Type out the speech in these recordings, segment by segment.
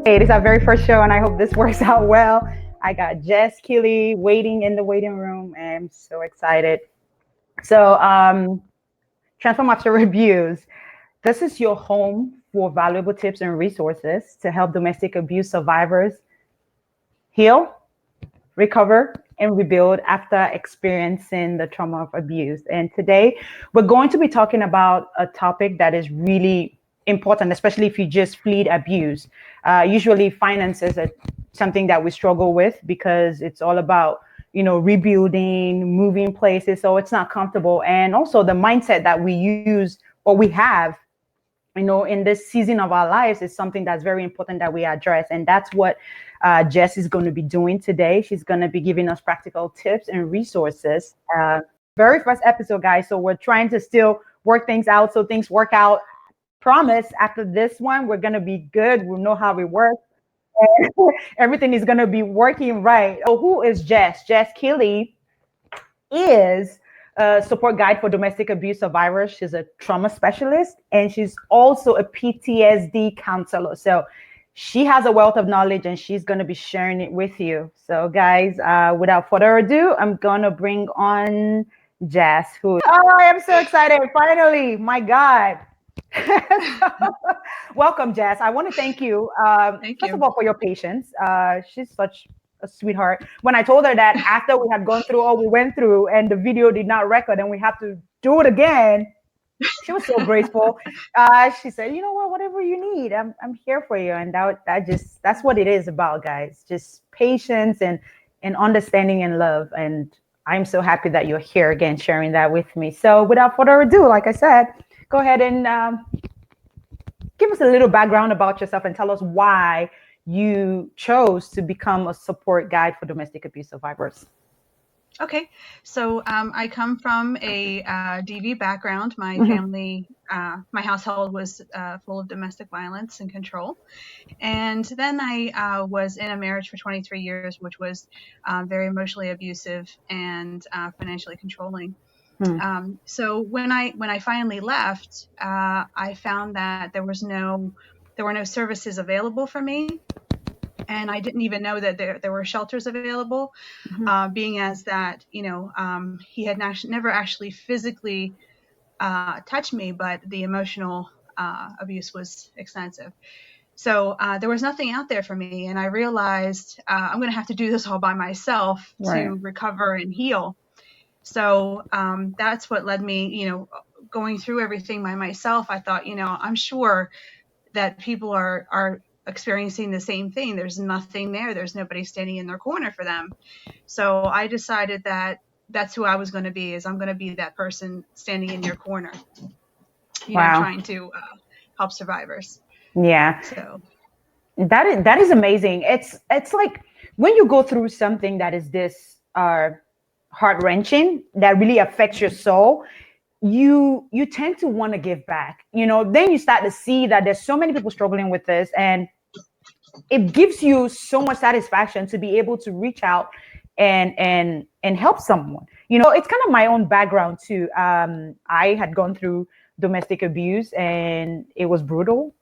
It is our very first show, and I hope this works out well. I got Jess Keeley waiting in the waiting room, and I'm so excited. So, Transform After Reviews. This is your home for valuable tips and resources to help domestic abuse survivors heal, recover, and rebuild after experiencing the trauma of abuse. And today we're going to be talking about a topic that is really important, especially if you just fled abuse. Usually, finances are something that we struggle with because it's all about rebuilding, moving places, so it's not comfortable, and also the mindset that we use or we have in this season of our lives is something that's very important that we address. And that's what Jess is going to be doing today. She's going to be giving us practical tips and resources. Very first episode, guys. So we're trying to still work things out so things work out. Promise after this one, we're going to be good. We'll know how we work. And everything is going to be working right. So who is Jess? Jess Keeley is a support guide for domestic abuse survivors. She's a trauma specialist, and she's also a PTSD counselor. So she has a wealth of knowledge, and she's going to be sharing it with you. So guys, without further ado, I'm going to bring on Jess, I am so excited. Finally, my God. Welcome, Jess. I want to thank you, first of all, for your patience. She's such a sweetheart. When I told her that after we had gone through all we went through and the video did not record and we have to do it again, she was so graceful. She said, "You know what? Whatever you need, I'm here for you." And that's what it is about, guys. Just patience and understanding and love. And I'm so happy that you're here again, sharing that with me. So without further ado, like I said, go ahead and give us a little background about yourself and tell us why you chose to become a support guide for domestic abuse survivors. Okay, so I come from a DV background. My family, my household was full of domestic violence and control. And then I was in a marriage for 23 years, which was very emotionally abusive and financially controlling. So when I finally left, I found that there were no services available for me, and I didn't even know that there were shelters available. Being as that he had never actually physically touched me, but the emotional abuse was extensive. So there was nothing out there for me, and I realized I'm going to have to do this all by myself to recover and heal. So that's what led me, going through everything by myself. I thought, I'm sure that people are experiencing the same thing. There's nothing there. There's nobody standing in their corner for them. So I decided that that's who I was going to be. Is I'm going to be that person standing in your corner, trying to help survivors. Yeah. So that is amazing. It's like when you go through something that is this heart-wrenching, that really affects your soul, you tend to want to give back. Then you start to see that there's so many people struggling with this, and it gives you so much satisfaction to be able to reach out and help someone. It's kind of my own background too. I had gone through domestic abuse, and it was brutal.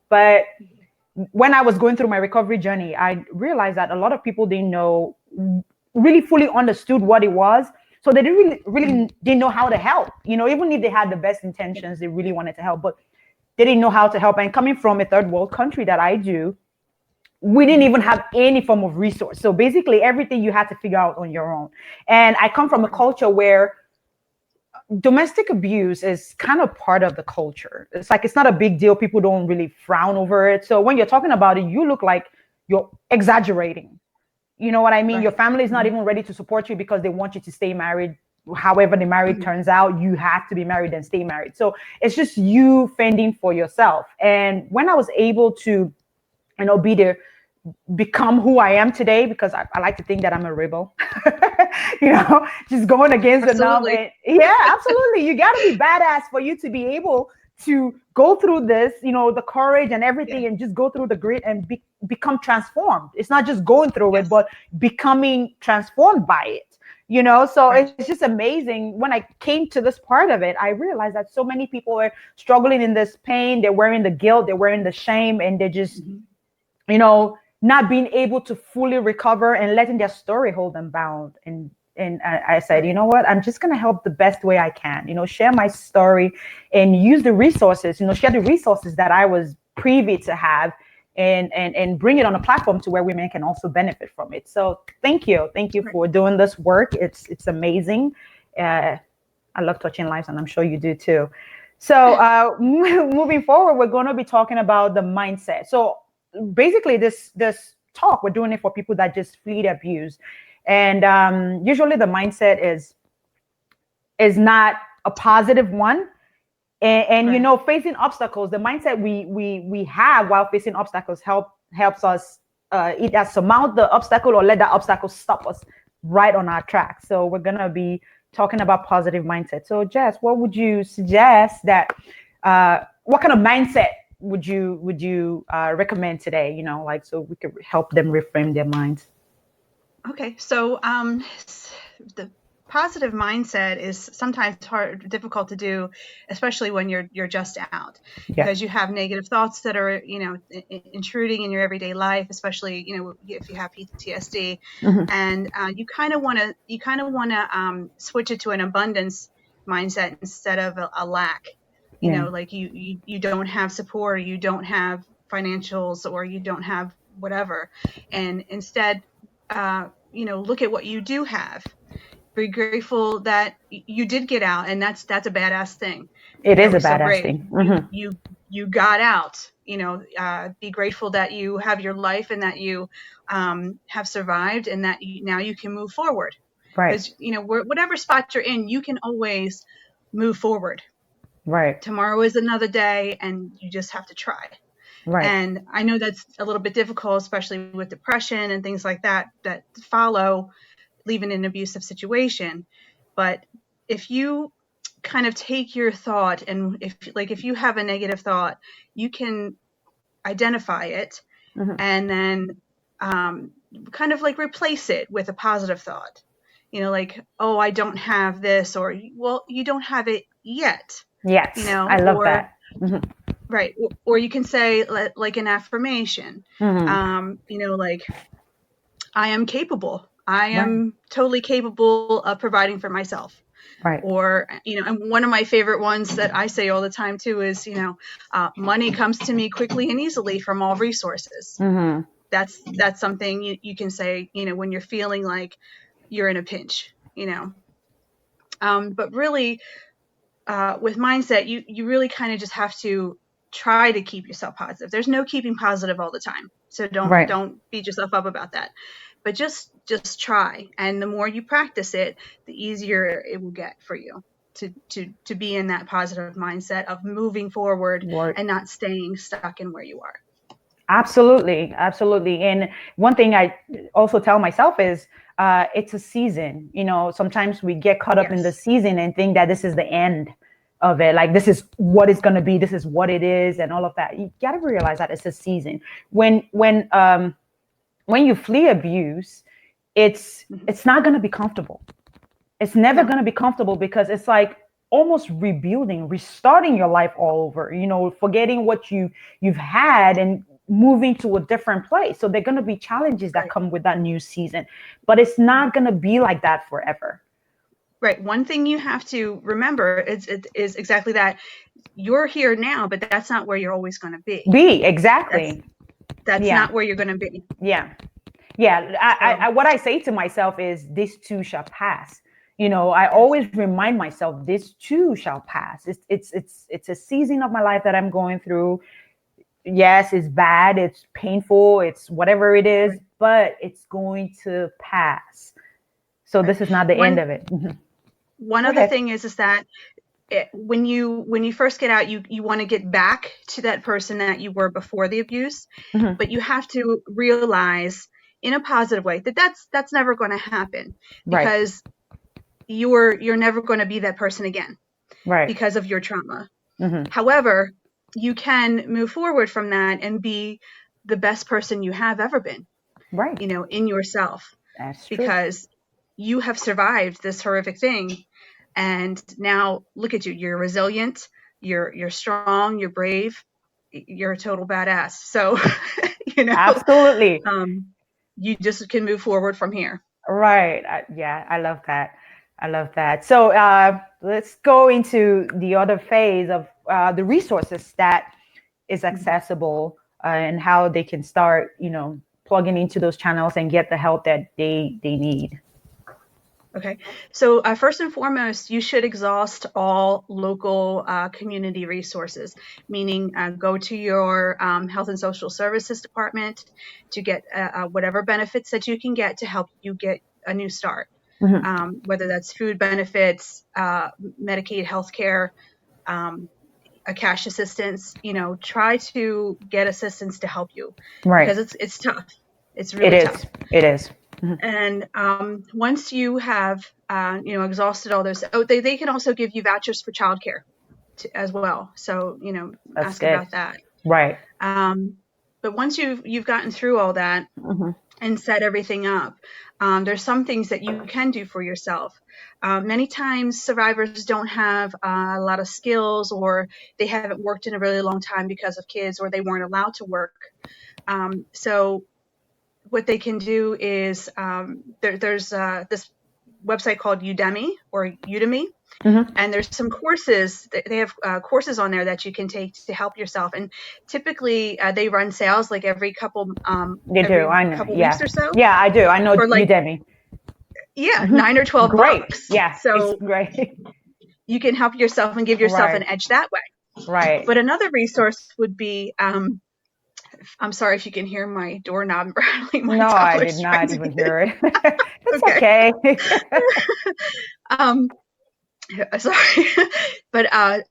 But when I was going through my recovery journey, I realized that a lot of people didn't know, really fully understood what it was. So they really didn't know how to help. Even if they had the best intentions, they really wanted to help, but they didn't know how to help. And coming from a third world country that I do, we didn't even have any form of resource. So basically everything you had to figure out on your own. And I come from a culture where domestic abuse is kind of part of the culture. It's like, it's not a big deal. People don't really frown over it. So when you're talking about it, you look like you're exaggerating. You know what I mean? Right. Your family is not even ready to support you because they want you to stay married. However the marriage turns out, you have to be married and stay married. So it's just you fending for yourself. And when I was able to, become who I am today, because I like to think that I'm a rebel, just going against the norm. Yeah, absolutely. You got to be badass for you to be able to go through this, the courage and everything, and just go through the grit and become transformed. It's not just going through it, but becoming transformed by it. So it's just amazing. When I came to this part of it, I realized that so many people are struggling in this pain. They're wearing the guilt, they're wearing the shame, and they're just not being able to fully recover and letting their story hold them bound. And I said, you Right. know what? I'm just gonna help the best way I can. Share my story and use the resources. Share the resources that I was privy to have, and bring it on a platform to where women can also benefit from it. So thank you Right. for doing this work. It's amazing. Uh, I love touching lives, and I'm sure you do too. So, moving forward, we're going to be talking about the mindset. So, basically, this talk, we're doing it for people that just flee abuse, and usually the mindset is not a positive one. And Right. facing obstacles, the mindset we have while facing obstacles helps us either surmount the obstacle or let that obstacle stop us right on our track. So we're gonna be talking about positive mindset. So Jess, what would you suggest that what kind of mindset would you recommend today? Like, so we could help them reframe their minds. Okay. So the positive mindset is sometimes difficult to do, especially when you're just out, Yeah. because you have negative thoughts that are intruding in your everyday life, especially if you have PTSD, Hmm. and you kind of want to switch it to an abundance mindset instead of a lack. Yeah. Like you don't have support, or you don't have financials, or you don't have whatever, and instead look at what you do have. Be grateful that you did get out, and that's a badass thing. It That is a was so badass brave. thing. You Hmm. you you got out. Be grateful that you have your life, and that you have survived, and that now you can move forward. Right. Because whatever spot you're in, you can always move forward. Right. Tomorrow is another day, and you just have to try. Right. And I know that's a little bit difficult, especially with depression and things like that follow leaving an abusive situation. But if you kind of take your thought, and if you have a negative thought, you can identify it, Hmm. and then um, kind of like replace it with a positive thought. Like, oh, I don't have this, or, well, you don't have it yet, Yes, I love or that. Hmm. right, or you can say, like, an affirmation, Hmm. like, I am capable. I Right. am totally capable of providing for myself. Right. Or, and one of my favorite ones that I say all the time too is, money comes to me quickly and easily from all resources. Hmm. That's something you can say, when you're feeling like you're in a pinch. But really, with mindset, you really kind of just have to try to keep yourself positive. There's no keeping positive all the time. So don't Right. don't beat yourself up about that. But just try, and the more you practice it, the easier it will get for you to be in that positive mindset of moving forward Word. and not staying stuck in where you are. Absolutely. Absolutely. And one thing I also tell myself is it's a season. Sometimes we get caught up in the Yes. season and think that this is the end of it. Like, this is what it's going to be. This is what it is, and all of that. You got to realize that it's a season. When you flee abuse, it's Hmm. it's not going to be comfortable. It's never No. going to be comfortable, because it's like almost rebuilding, restarting your life all over, forgetting what you've had and moving to a different place. So there're going to be challenges that Right. come with that new season, but it's not going to be like that forever. Right. One thing you have to remember is exactly that. You're here now, but that's not where you're always going to be. Be That's exactly. that's Yeah. not where you're going to be. Yeah. Yeah. So, What I say to myself is, this too shall pass. I yes. always remind myself, this too shall pass. It's a season of my life that I'm going through. Yes, it's bad, it's painful, it's whatever it is, Right. but it's going to pass. So Right. this is not the end One of it. Mhm. one Go other ahead. thing is that when you first get out, you want to get back to that person that you were before the abuse, Mhm. but you have to realize in a positive way that that's never going to happen, Right. because you're never going to be that person again Right. because of your trauma. Hmm. However, you can move forward from that and be the best person you have ever been, Right. in yourself, That's true. because you have survived this horrific thing, and now look at you. You're resilient, you're strong, you're brave, you're a total badass. So you know, Absolutely. um, you just can move forward from here. Right. Yeah, I love that. I love that. So let's go into the other phase of the resources that is Mhm. accessible and how they can start, plugging into those channels and get the help that they need. Okay, so first and foremost, you should exhaust all local community resources, meaning go to your health and social services department to get whatever benefits that you can get to help you get a new start, Hmm. whether that's food benefits, Medicaid health care, um, a cash assistance. Try to get assistance to help you Right. because it's tough. It's It really tough. is. It is. Mhm. And once you have, exhausted all those, they can also give you vouchers for childcare as well. So, That's ask good. about that. Right. Um, but once you've gotten through all that Hmm. and set everything up, there's some things that you can do for yourself. Many times survivors don't have a lot of skills, or they haven't worked in a really long time because of kids, or they weren't allowed to work. So what they can do is there's this website called Udemy, Hmm. and there's some courses. They have courses on there that you can take to help yourself. And typically, they run sales like They do. every I know. couple Yeah. weeks or so Yeah, I do. I know for like, Udemy. yeah, Hmm. 9 or 12 Great. bucks. Yeah, it's So great. you can help yourself and give yourself an Right. edge that way. Right. But another resource would be, I'm sorry if you can hear my doorknob rattling. My No, I did toddler's trying not to even get it. hear it. It's Okay. okay. um, Sorry. But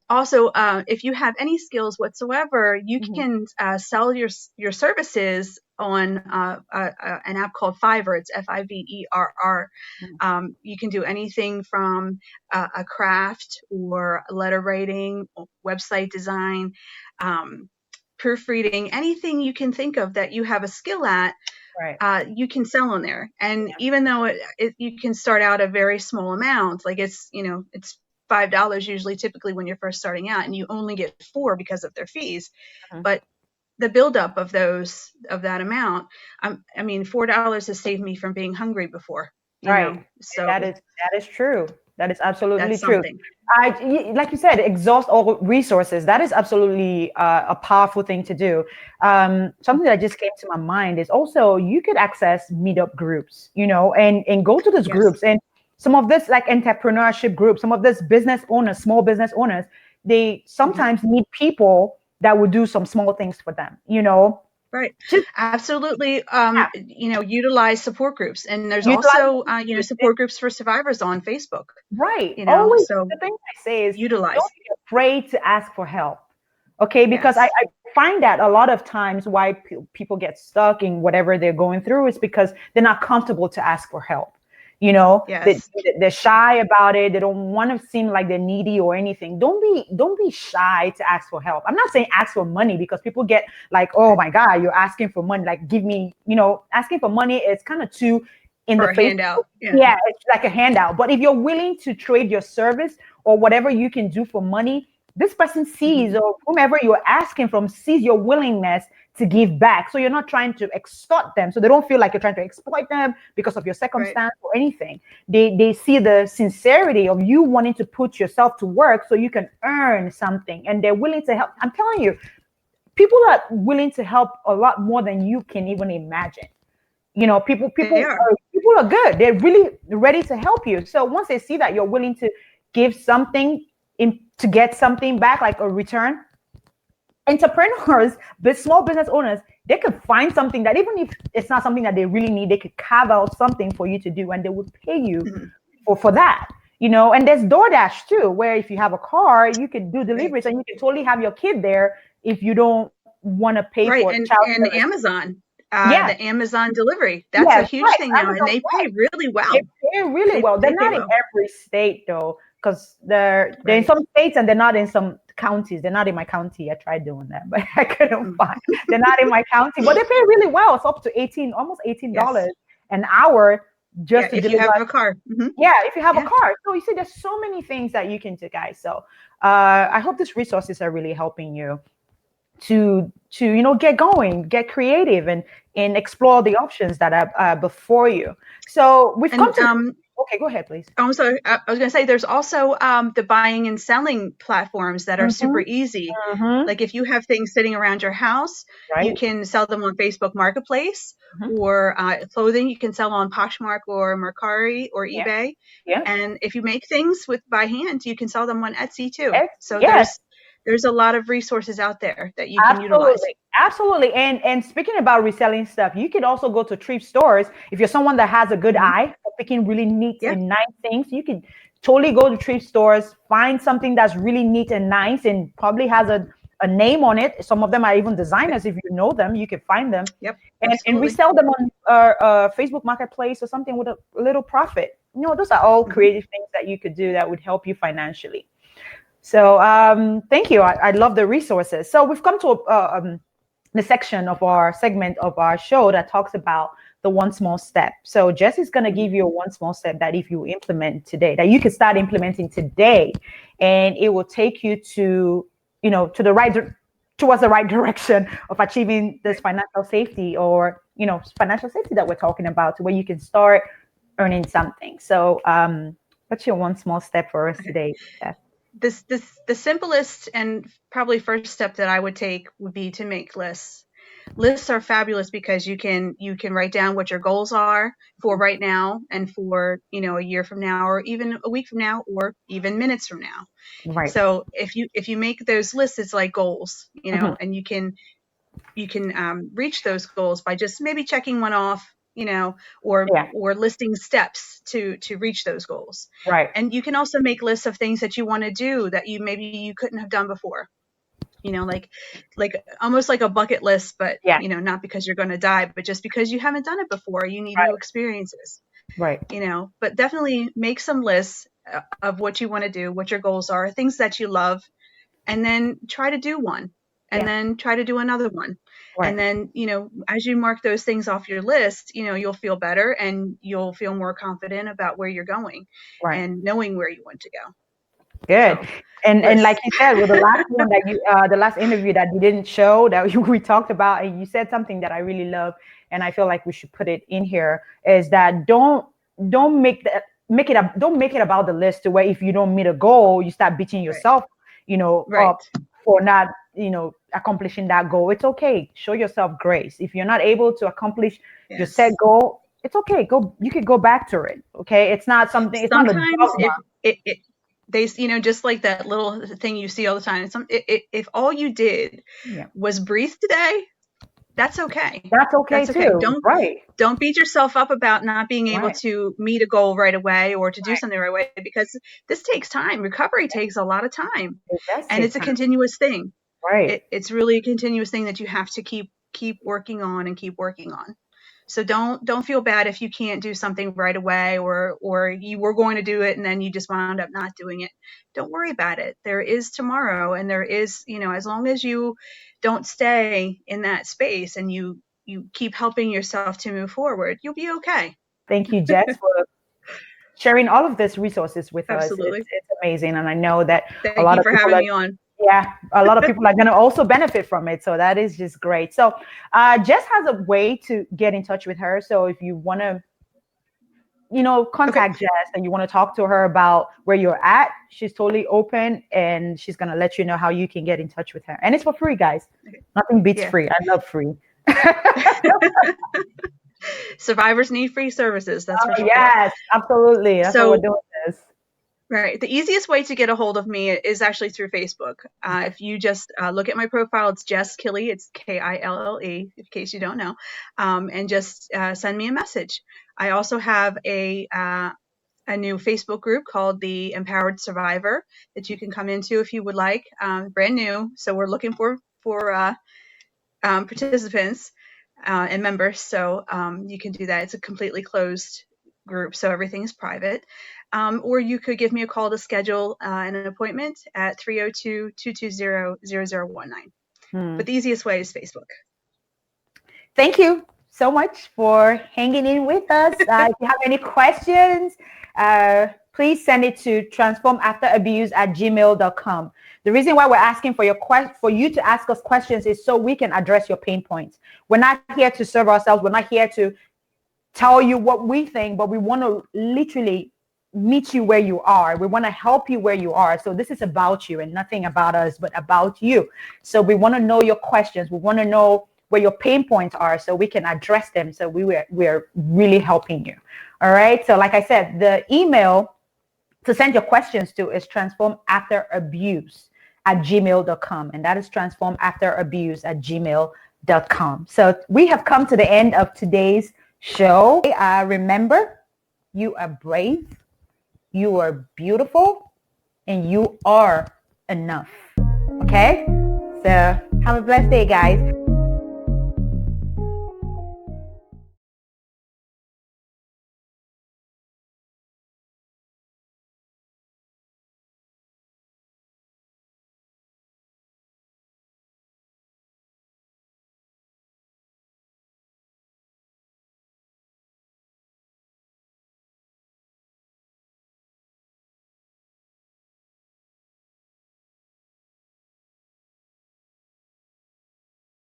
also, if you have any skills whatsoever, you Mhm. can sell your services on an app called Fiverr. It's Fiverr. You can do anything from a craft or letter writing, website design, um, proofreading, anything you can think of that you have a skill at, Right. you can sell on there. And Yeah. even though you can start out a very small amount, like it's $5 usually, typically when you're first starting out, and you only get four because of their fees. Mhm. But the buildup of that amount, I mean, $4 has saved me from being hungry before, Right. so That is true. That is absolutely that's true. something. Like you said, exhaust all resources. That is absolutely a powerful thing to do. Something that just came to my mind is also you could access meetup groups, and go to those Yes. groups and some of this like entrepreneurship groups, some of this business owners, small business owners, they Mhm. sometimes need people that will do some small things for them. Right. Just Absolutely. yeah, Utilize support groups. And there's utilize also, support groups for survivors on Facebook, right. Always so the thing I say is utilize. don't be afraid to ask for help. Okay, because I, Yes. I find that a lot of times why people get stuck in whatever they're going through is because they're not comfortable to ask for help. Yes. They're shy about it. They don't want to seem like they're needy or anything. Don't be shy to ask for help. I'm not saying ask for money because people get like, oh my God, you're asking for money. Like give me, asking for money is kind of too in the For a face. handout. Yeah. Yeah, it's like a handout. But if you're willing to trade your service or whatever you can do for money, this person sees, Mhm. or whomever you're asking from sees your willingness to give back. So you're not trying to extort them. So they don't feel like you're trying to exploit them because of your Right. circumstance or anything. They see the sincerity of you wanting to put yourself to work so you can earn something. And they're willing to help. I'm telling you, people are willing to help a lot more than you can even imagine. People They people are. are people are good. They're really ready to help you. So once they see that you're willing to give something in to get something back, like a return, entrepreneurs, but small business owners, they could find something that even if it's not something that they really need, they could carve out something for you to do, and they would pay you Mhm. for that. And there's DoorDash too, where if you have a car, you could do Right. deliveries, and you can totally have your kid there if you don't want to pay Right. for child And service. Amazon, Yeah, the Amazon delivery, that's a yes, huge right. thing now, and Amazon, they right. pay really They well. pay really They well. They're they pay not in well. every state though, because they're in Right. some states and they're not in some counties. They're not in my county. I tried doing that, but I couldn't Mm. find. They're not in my county, but they pay really well. It's up to 18, almost eighteen Yes. dollars an hour Yeah. just to If you deliver. have a car. Yeah, if you have a Yeah. car. So you see, there's so many things that you can do, guys. So I hope these resources are really helping you to get going, get creative, and explore the options that are before you. So we've come And to okay, go ahead, please. also, I was going to say, there's also the buying and selling platforms that are super Mm-hmm. easy. Mm-hmm. Like if you have things sitting around your house, you Right. can sell them on Facebook Marketplace, Mm-hmm. or clothing you can sell on Poshmark or Mercari or Yeah. eBay. Yeah. And if you make things with by hand, you can sell them on Etsy too. So Yes. there's a lot of resources out there that you can utilize. Absolutely. Absolutely. And speaking about reselling stuff, you could also go to thrift stores. If you're someone that has a good Hmm. eye for picking really neat Yeah. and nice things, you can totally go to thrift stores, find something that's really neat and nice and probably has a name on it. Some of them are even Yep. designers. If you know them, you can find them Yep. and Absolutely. resell them on Facebook Marketplace or something with a little profit. Those are all Hmm. creative things that you could do that would help you financially. So thank you. I love the resources. So we've come to the section of our segment of our show that talks about the one small step. So Jess is going to Hmm. give you a one small step that if you implement today, that you can start implementing today, and it will take you to to the right towards the right direction of achieving this Right. financial safety, or financial safety that we're talking about, to where you can start earning something. So what's your one small step for us Okay. today, Jess? The simplest and probably first step that I would take would be to make lists. Lists are fabulous because you can write down what your goals are for right now and for a year from now, or even a week from now, or even minutes from now. Right. So if you make those lists, it's like goals, Mhm. and you can reach those goals by just maybe checking one off, or Yeah. listing steps to reach those goals. Right. And you can also make lists of things that you want to do that you couldn't have done before. Like almost like a bucket list, but Yeah. not because you're going to die, but just because you haven't done it before. You need new Right. experiences. Right. But definitely make some lists of what you want to do, what your goals are, things that you love, and then try to do one, and Yeah. then try to do another one. Right. And then, as you mark those things off your list, you'll feel better and you'll feel more confident about where you're going Right. and knowing where you want to go. Good. So, And like lists. you said, with the last one that the last interview that you didn't show that we talked about, and you said something that I really love, and I feel like we should put it in here, is that don't don't make it about the list, to where if you don't meet a goal, you start beating Right. yourself, Right. up for not, accomplishing that goal. It's okay. Show yourself grace. If you're not able to accomplish your set Yes. goal, it's okay. You could go back to it. Okay. It's not something. It's not a Sometimes dogma. if it they, just like that little thing you see all the time, if all you did Yeah. was breathe today, that's okay. That's okay That's okay. too. Right. Don't beat yourself up about not being able Right. to meet a goal right away or to do Right. something right away, because this takes time. Recovery takes a lot of time, It does and take it's a time. continuous thing. Right. It's really a continuous thing that you have to keep working on and keep working on. So don't feel bad if you can't do something right away, or you were going to do it and then you just wound up not doing it. Don't worry about it. There is tomorrow, and there is, as long as you don't stay in that space and you keep helping yourself to move forward, you'll be okay. Thank you, Jess, for sharing all of these resources with us. Absolutely. It's amazing, and I know that a Thank lot you of for people having are, me on. yeah, a lot of people are going to also benefit from it. So that is just great. So Jess has a way to get in touch with her. So if you want to, Okay. contact Jess and you want to talk to her about where you're at, she's totally open, and she's going to let you know how you can get in touch with her. And it's for free, guys. Okay. Nothing beats Yeah. free. I love free. Survivors need free services, that's for sure. Yes, absolutely. That's what we're So, doing this. right. The easiest way to get a hold of me is actually through Facebook. If you just look at my profile, it's Jess Kille. It's Kille, in case you don't know, and just send me a message. I also have a new Facebook group called the Empowered Survivor that you can come into if you would like. Brand new, so we're looking for participants and members. So you can do that. It's a completely closed group, so everything is private. Or you could give me a call to schedule an appointment at 302-220-0019. Hmm. But the easiest way is Facebook. Thank you so much for hanging in with us. If you have any questions, please send it to transformafterabuse@gmail.com. The reason why we're asking for you to ask us questions is so we can address your pain points. We're not here to serve ourselves. We're not here to tell you what we think, but we want to literally meet you where you are. We want to help you where you are. So this is about you and nothing about us, but about you. So we want to know your questions. We want to know where your pain points are so we can address them. So we're really helping you. All right. So like I said, the email to send your questions to is transformafterabuse@gmail.com. And that is transformafterabuse@gmail.com. So we have come to the end of today's show. Remember, you are brave, you are beautiful, and you are enough. Okay? So have a blessed day, guys.